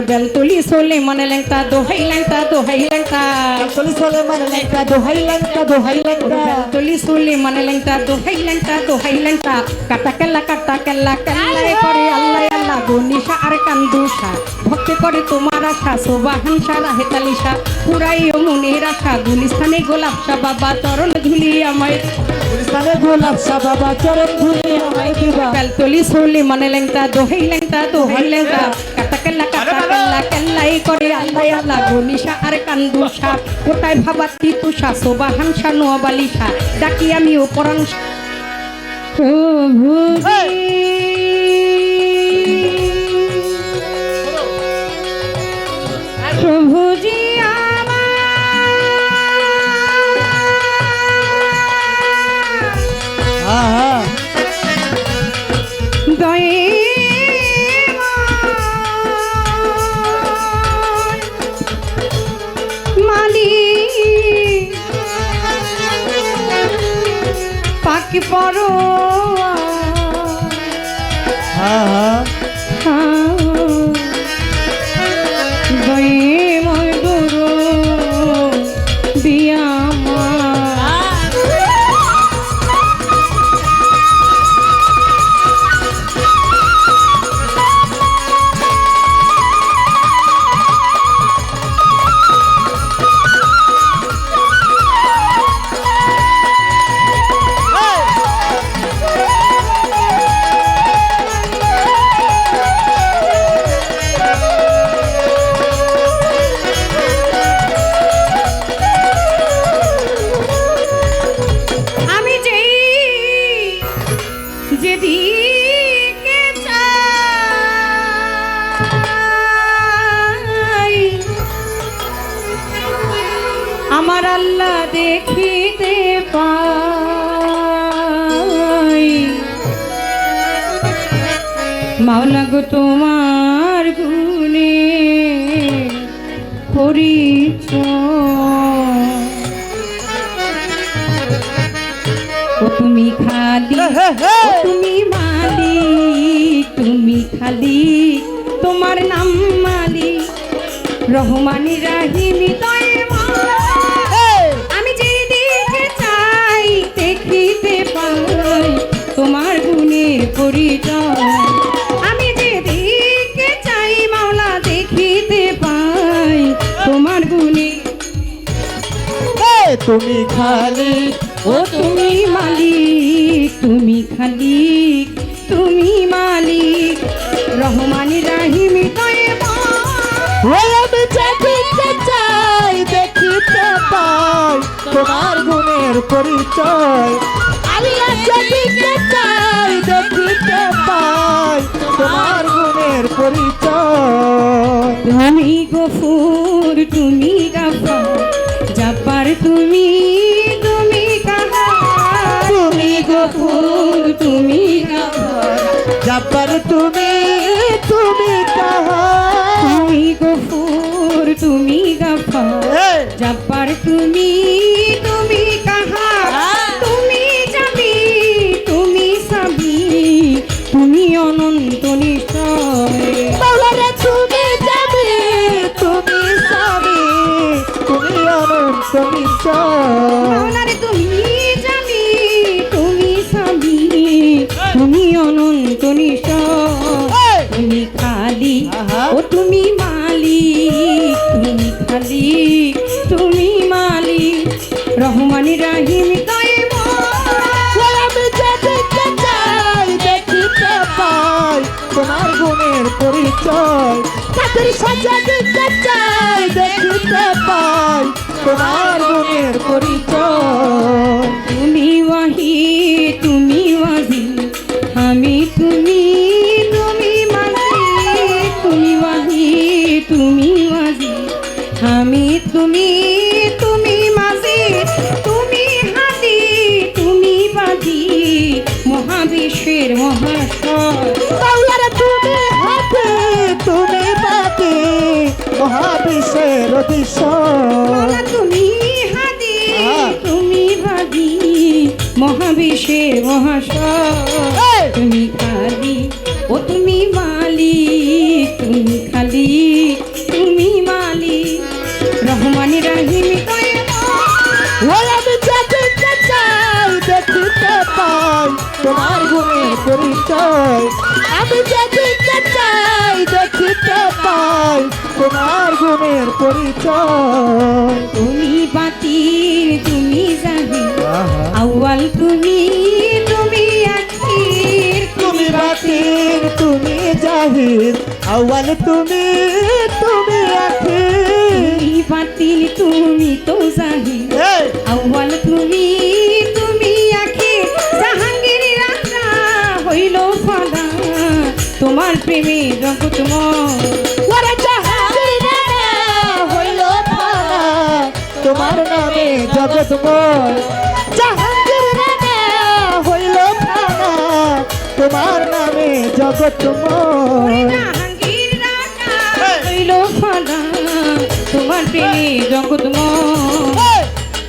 বেলতলি সোলে মানে লেংটা দোহাই লেংটা দোহাই লেংটা বেলতলি সোলে মানে লেংটা দোহাই লেংটা দোহাই লেংটা বেলতলি সোলে মানে লেংটা দোহাই লেংটা দোহাই লেংটা কাটা কেল্লা কেল্লাই করে আল্লাহ আল্লাহ গো নিশা আর কান্দুষা ভক্তি করে তোমার আশা সোবাহান সারা হেতালিশা পুরাইও মনের আশা গুলিস্তানে গোলাপ শাহ বাবা চরণ ধুলি আমায় গুলিস্তানে গোলাপ শাহ বাবা চরণ ধুলি আমায় দিবা বেলতলি সোলে মানে লেংটা দোহাই লেংটা কাটা কেল্লাই করে আল্লাহ আল্লাহ গো নিশা আর কান্দুষা কোটায় ভাবাতি তুষা সোবাহান শাহ নোয়াবালিশা ডাকি আমি উপরাং প্রভুজি আমার দয়ে মালিক পাখি পড়ো যেদিকে চাই আমার আল্লাহ দেখিতে পাই মাওলা গো তোমার গুণে পরিচয় ও তুমি খালি ও তুমি মালিক তুমি খালি তোমার নাম মালিক রহমানি রাহিমি আমি যেদিকে চাই দেখিতে পাই তোমার গুণের পরিচয় আমি যেদিকে চাই মাওলা দেখিতে পাই তোমার গুণে তুমি খালি ও তুমি মালিক তুমি খালি তুমি মালিক রহমানি রাহিমি আমি দেখিতে চাই দেখিতে পাই তোমার গুণের পরিচয় আল্লাহ দেখিতে চাই দেখিতে পাই তোমার গুণের পরিচয় তুমি গফুর তুমি গাফার জাব্বার তুমি তুমি কাহার তুমি গফুর তুমি গাফার জাব্বার তুমি তুমি কাহার তুমি গফুর তুমি গাফার জাব্বার তুমি তুমি কাহার তুমি যাবি তুমি সাবি তুমি অনন্ত নিশ্চয় মাওলারে তুমি যাবি তুমি সাবি তুমি অনন্ত নিশ্চয় মাওলারে তুমি যাবি তুমি সাবি তুমি অনন্ত নিশ্চয় তুমি খালি ও তুমি মালিক তুমি খালি তুমি মালিক রহমানি রাহিমি আমি দেখিতে চাই দেখিতে পাই তোমার গুণের পরিচয় তাদের সাজা দিতে চাই দেখিতে পাই তোমার গুণের পরিচয় তুমি ওয়াহি তুমি ওয়াহি আমি তুমি তুমি মালিক তুমি ওয়াহি তুমি ওয়াহি আমি তুমি তুমি মাজিদ তুমি হাদি তুমি বাদি মহাবিশ্বের মহাশয় মাওলারে তুমি হাতে তুমি বাদে মহাবিশ্বের অধীশ্বর তুমি হাদি তুমি বাদি মহাবিশ্বের মহাশয় তুমি খালি ও তুমি মালিক তুমি খালি তোমার গুণের পরিচয়। আমি যেদিকে চাই দেখিতে পাই তোমার গুণের পরিচয়। তুমি বাতিল তুমি জাহির আউয়াল তুমি তুমি আখির তুমি বাতিল তুমি জাহির আউয়াল তুমি তুমি আখির। তুমি বাতিল তুমি তো জাহির এই! আউয়াল তুমি তুমি আখির জাহাঙ্গীর রাজা হইল ফাদা তোমার প্রেমে জগৎময়। ওরে জাহাঙ্গীর রাজা হইল ফানা তোমার নামে জগৎময়। জাহাঙ্গীর রাজা হইল ফানা তোমার নামে জগৎময়। জাহাঙ্গীর রাজা হইল ফাদা তোমার প্রেমে জগৎময়।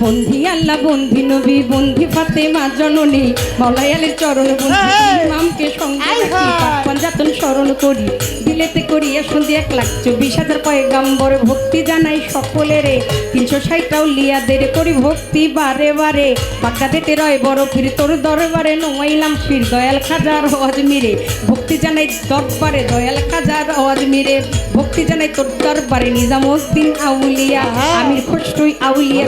বন্ধি আল্লাহ বন্ধি নবী বন্ধি ফাতেমা জননী মাওলাই আলীর চরণ বন্ধি ইমামকে সঙ্গে রাখি পাঞ্জাতন স্মরণ করি দিলেতে করিয়া সন্ধি 1,24,000 পয়গাম্বর ভক্তি জানাই সকলের 360 আউলিয়াদের করি ভক্তি বারে বারে বাগদাদেতে রয় বড় ফির তোর দরবারে নোয়াইলাম ফির দয়াল খাজার আজমিরে ভক্তি জানাই দরবারে দয়াল খাজার আজমিরে ভক্তি জানাই তোর দরবারে নিজামউদ্দিন আউলিয়া আমির খসরুই আউলিয়া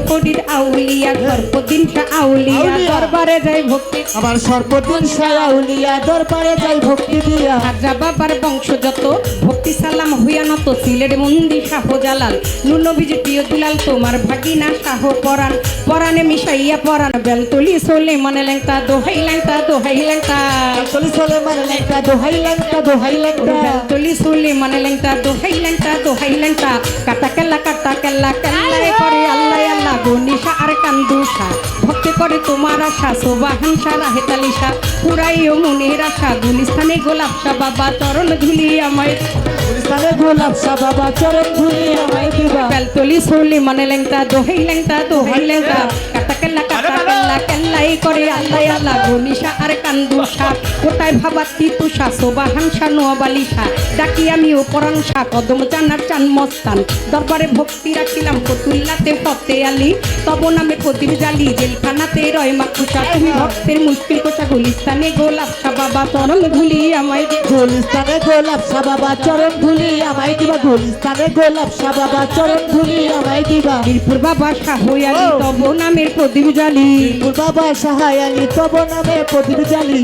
ফরিদ আউলিয়া সর্বদিন শাহ আউলিয়া দরবারে যাই ভক্তি আমার সর্বদিন আউলিয়া দরবারে যাই ভক্তি দিয়া। রাজা বাবার বংশ যত ভক্তি সালাম হইয়া নত সিলেট মন্দির শাহ জালাল নুনবীজ প্রিয় দুলাল তোমার ভাগিনা শাহ পরাণ পরাণে মিশাইয়া পরাণ বেলতলি সোলে মানে লেংটা দোহাই লেংটা দোহাই লেংটা চলি চলে মানে লেংটা দোহাই লেংটা দোহাই লেংটা। বেলতলি সোলে মানে লেংটা দোহাই লেংটা দোহাই লেংটা কাটা কেল্লা কেল্লাই করে আল্লাহ আল্লাহ গনিশা আর কান্দুষা ভক্তি করে তোমার আশা সোবাহান সারা হেতালিশা পুরাইও মনের আশা গুলিস্তানে গোলাপ শাহ বাবা চরণ ধুলি আমায় গুলিস্তানে গোলাপ শাহ বাবা চরণ ধুলি আমায় দিবা। বেলতলি সোলে মানে লেংটা দোহাই লেংটা কাটা কেল্লাই করে আল্লাহ আল্লাহ গনিশা আর কান্দুষা কোটায় ভাবাতি তুষা সোবাহান শাহ নোয়াবালিশা ডাকি আমি ও পরাণ শাহ কদম জানার চান মস্তান দরবারে ভক্তি রাখিলাম ফতুল্লাতে ফতে আলী তব নামে প্রদীপ জালি জেলখানাতে রয় মাকুসা তুমি ভক্তের মুশকিল কোষা গুলিস্তানে গোলাপ শাহ বাবা চরণ ধুলি আমায় গুলিস্তানে গোলাপ শাহ বাবা চরণ ধুলি আমায় দিবা। গুলিস্তানে গোলাপ শাহ বাবা চরণ ধুলি আমায় দিবা। বীরপুর বাবা শাহ আলী তব নামের প্রদীপ জালি বাবা সাহায় আলী তব নামে প্রদীপ জালি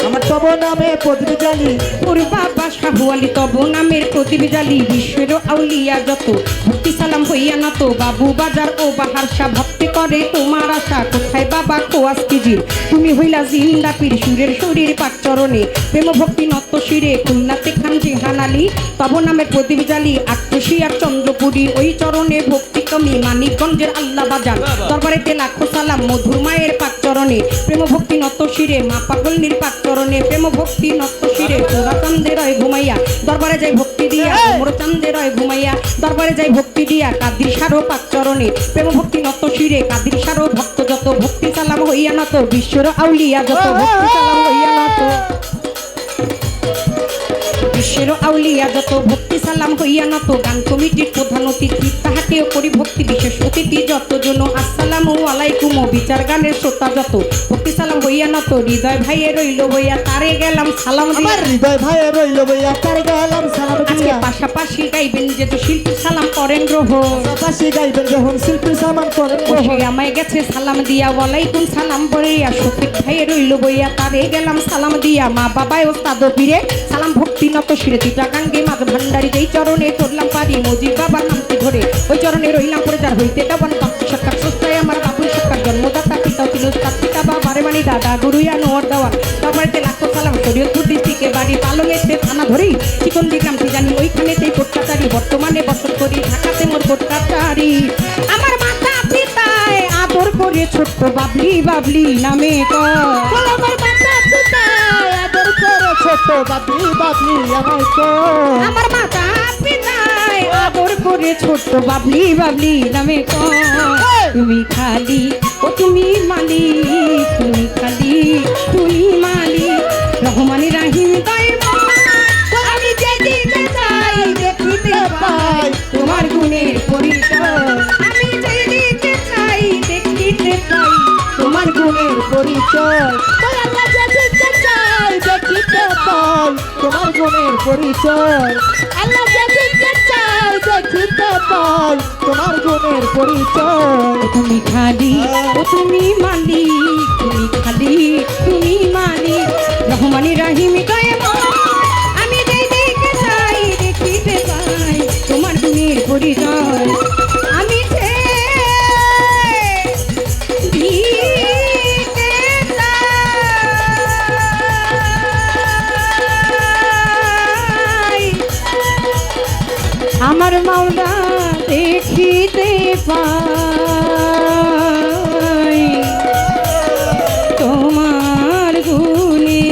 আমার তব নামে প্রদীপ জালি। পুর বাবা শাহ আলী তব নামের প্রদীপ জালি বিশ্বের আউলিয়া যত ভক্তি সালাম হইয়া নত বাবু বাজার ও বাহার শাহ ভক্তি করে তোমার আশা কোথায় বাবা কোয়াস কিজির তুমি হইলা জিন্দা পীর সুরের শরীর পাক চরণে প্রেম ভক্তি নত শিরে খুলনাতে খান জিহান আলী তব নামের প্রদীপ জালি আক্রোশী আর চন্দ্রপুরী ওই চরণে ভক্তি কমি মানিকগঞ্জের আল্লাহ বাজার দরবারেতে লাখো সালাম মধুর মায়ের পাক চরণে প্রেম ভক্তি নত শিরে মা পাগল নির্পাক চরণে প্রেম ভক্তি নত শিরে তোরা চান্দের রয় ঘুমাইয়া দরবারে যাই ভক্তি দিয়া মোর চান্দের রয় ঘুমাইয়া দরবারে যাই ভক্তি দিয়া কাদির সারো পাক চরণে প্রেম ভক্তি নত শিরে কাদির সারো ভক্ত যত ভক্তি সালাম হইয়া নত বিশ্বর আউলিয়া যত ভক্তি সালাম হইয়া নত বিশ্বের আউলিয়া যত ভক্তি সালাম হইয়া নত গান কমিটির প্রধান অতিথি তাহাকেও করি ভক্তি বিশেষ অতিথি যতজন আসসালামু আলাইকুম বিচার গানের শ্রোতা যত ভক্তি সালাম হইয়া নত হৃদয় ভাইয়ে রইল বইয়া তারে গেলাম সালাম আমার দিয়া হৃদয় ভাই রইল বইয়া তার গেলাম সালাম আজকে দিয়া। পাশাপাশি গাইবেন যেহেতু শিল্পী সালাম করেন গ্রহণ পাশাপাশি গাইবেন যখন শিল্পী সামান করেন বসে আমায় গেছে সালাম দিয়া ওয়ালাইকুম সালাম বলিয়া শফিক ভাইয়ে রইল বইয়া তারে গেলাম সালাম দিয়া মা বাবায় ওস্তাদ পীরে সালাম ভক্তি নত শিরে তিতা গাঙ্গে মাঝ ভান্ডারি যেই চরণে চললাম পারি মজির বাবার নামটি ধরে ওই চরণে রইলাম পরে যার হইতে দেবন ভক্তি সরকার সুস্থায় আমার বাবুল সরকার জন্মদাতা পিতা ছিল কার্তিকা বাবারে মানি দাদা গুরুয়া নোয়ার দেওয়া তারপরে লাখো সালাম শরীয়তপুর ডিস্ট্রিক্টে বাড়ি পালংয়েতে থানা ধরেই চিকন গ্রামটি জানি ওইখানেতেই কোটকাচারি বর্তমানে বসত করি ঢাকাতে মোর কোটকাচারি আমার মাতা পিতায় আদর করে ছোট্ট বাবলি বাবলি নামে কয় আমার মাতা পিতায় আদর করে ছোট বাবলি বাবলি আমায় কয়। আমার মাতা পিতায় আদর করে ছোট্ট বাবলি বাবলি নামে কয় তুমি খালি ও তুমি মালিক তুমি খালি তুমি মালিক রহমানি রাহিম আমি যেদিকে চাই দেখিতে পাই তোমার গুণের পরিচয় আমি যেদিকে চাই দেখিতে পাই তোমার গুণের পরিচয় পরিচয় তাই আল্লাহ যে দেখতে চাই দেখিতে পাই তোমার গুণের পরিচয় আল্লাহ যে দেখতে চাই দেখিতে পাই তোমার গুণের পরিচয় তুমি খালি ও তুমি মালিক, তুমি খালি তুমি মালিক, রহমানি রাহিমি দয়াময়, আমি যেই দিকে চাই দেখিতে পাই তোমার গুণের পরিচয়। আমি যে দিকে চাই আমার মাওলা দেখিতে পাই তোমার গুণে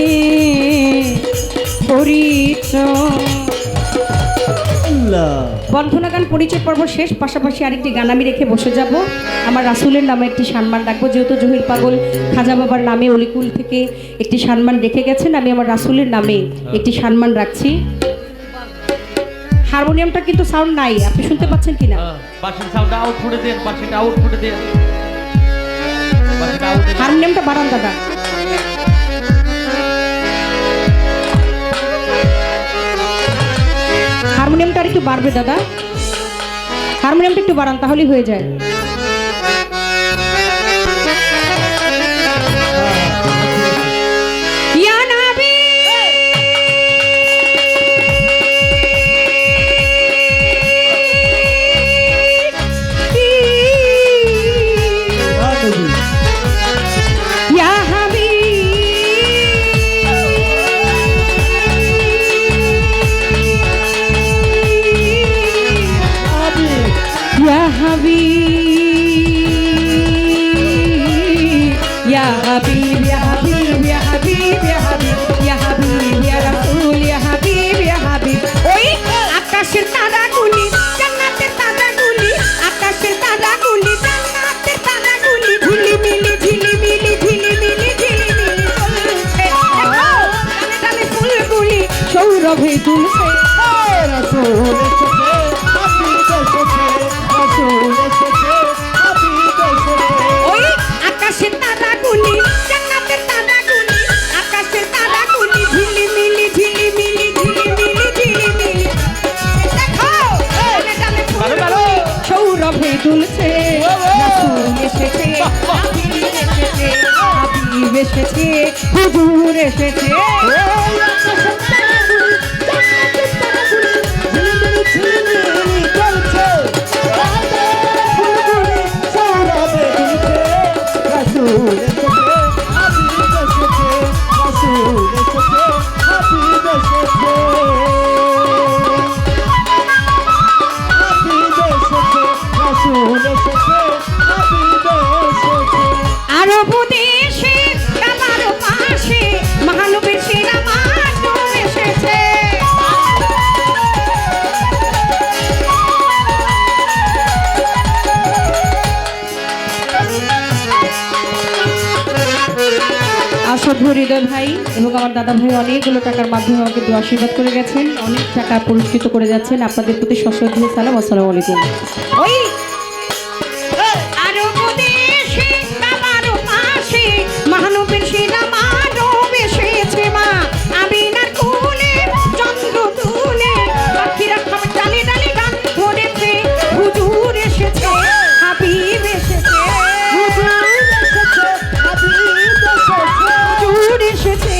পরিচয়। বন্ধনা গান পরিচয় পর্ব শেষ, পাশাপাশি আরেকটি গান আমি রেখে বসে যাব। আমার রাসূলের নামে একটি সম্মান রাখবো, যেহেতু জহির পাগল খাজা বাবার নামে অলিকুল থেকে একটি সম্মান রেখে গেছেন, আমি আমার রাসূলের নামে একটি সম্মান রাখছি। হারমোনিয়ামটা কিন্তু সাউন্ড নাই, আপনি শুনতে পাচ্ছেন কিনা? বাঁশির সাউন্ড আউটপুটে দেন, বাঁশিটা আউটপুটে দেন, বাঁশিটা আউটপুটে দেন। হারমোনিয়ামটা বাড়ান দাদা। হারমোনিয়ামটা আর একটু বাড়বে দাদা, হারমোনিয়ামটা একটু বাড়ান তাহলেই হয়ে যায়। ইয়া নবী ইয়া يا حبيب يا حبيب يا حبيب يا حبيب يا حبيب يا رسول يا حبيب يا حبيب ওই আকাশের তারাগুলি জান্নাতের তারাগুলি আকাশের তারাগুলি জান্নাতের তারাগুলি ঝিলিমিলি ঝিলিমিলি ঝিলিমিলি ঝিলিমিলি চলছে ডালে ডালে ফুলগুলি সৌরভে দুলছে রাসূল এসেছে হাবিব এসেছে রাসূল এসেছে হাবিব এসেছে ওই আকাশের তারাগুলি জান্নাতের তারাগুলি আকাশের তারাগুলি ঝিলিমিলি ঝিলিমিলি ঝিলিমিলি ঝিলিমিলি দেখো ডালে ডালে ফুলগুলি সৌরভে দুলছে রাসূল এসেছে হাবিব এসেছে হাবিব এসেছে হুজুর এসেছে আরব দেশে আমার পাশে মহানবীর সেরা মানব এসেছে আশাধু হৃদয় ভাই এবং আমার দাদা ভাই অনেকগুলো টাকার মাধ্যমে আমাকে দোয়া আশীর্বাদ করে গেছেন, অনেক টাকা পুরস্কৃত করে যাচ্ছেন। আপনাদের প্রতি সশ্রদ্ধ সালাম, আসসালামু আলাইকুম। ওই আরব দেশে আমার পাশে মহানবীর সেরা মানব এসেছে মা আমিনার কোলে চন্দ্র তুলে পাখিরা খাবার ডালে ডালে গান ধরেছে হুজুর এসেছে হাবিব এসেছে হুজুর এসেছে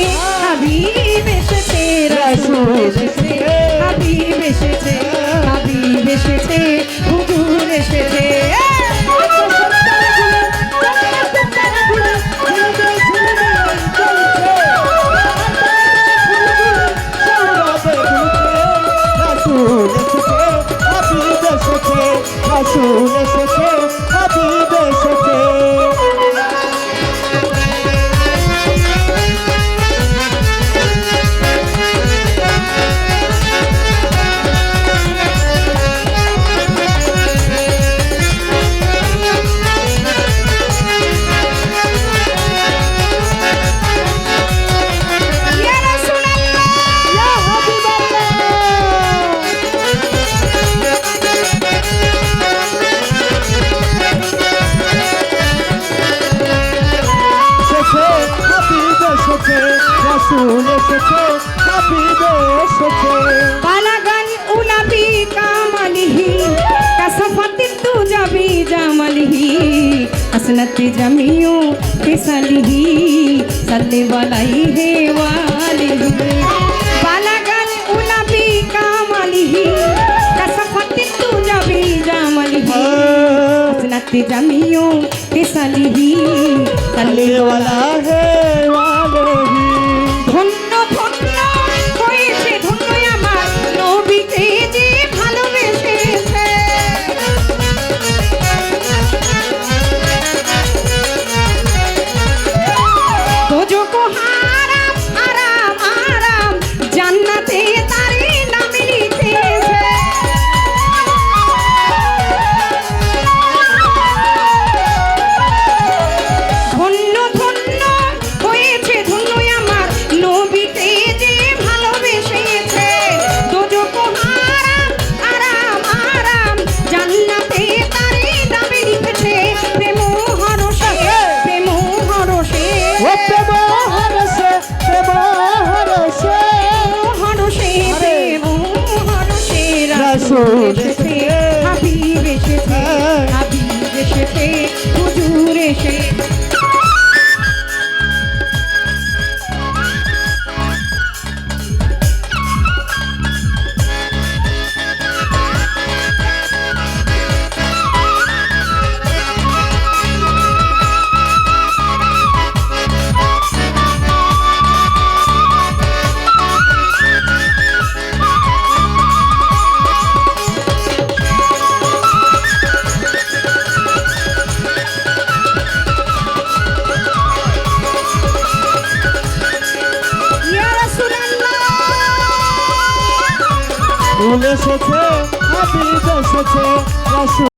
হাবিব এসেছে রাসূল এসেছে হাবিব এসেছে হাবিব এসেছে হুজুর এসেছে রাসূল এসেছে হাবিব এসেছে हसनत जमियो फिसलही सल्ले वालाई है वालिही बालागल उलबी कामलिही कसफत तुजबी जामलिही हसनत जमियो फिसलही सल्ले वाला है वाले ही ধন্য ধন্য হয়েছে ধন্য আমার নবীকে যে ভালোবেসেছে দোজখ হারাম আরাম আরাম জান্নাতে তারে নামে লিখেছে ধন্য ধন্য হয়েছে ধন্য আমার নবীকে যে ভালোবেসেছে দোজখ হারাম আরাম আরাম জান্নাতে তারে নামে লিখেছে প্রেম হরষে প্রেম হরষে ও প্রেম হরসে প্রেম হরসে হরষে প্রেম হরষে রাসূল এসেছে হাবিব এসেছে হাবিব এসেছে হুজুর এসে ইয়া রাসূলুল্লাহ ফুল এসেছে হাবিব এসেছে রাসূল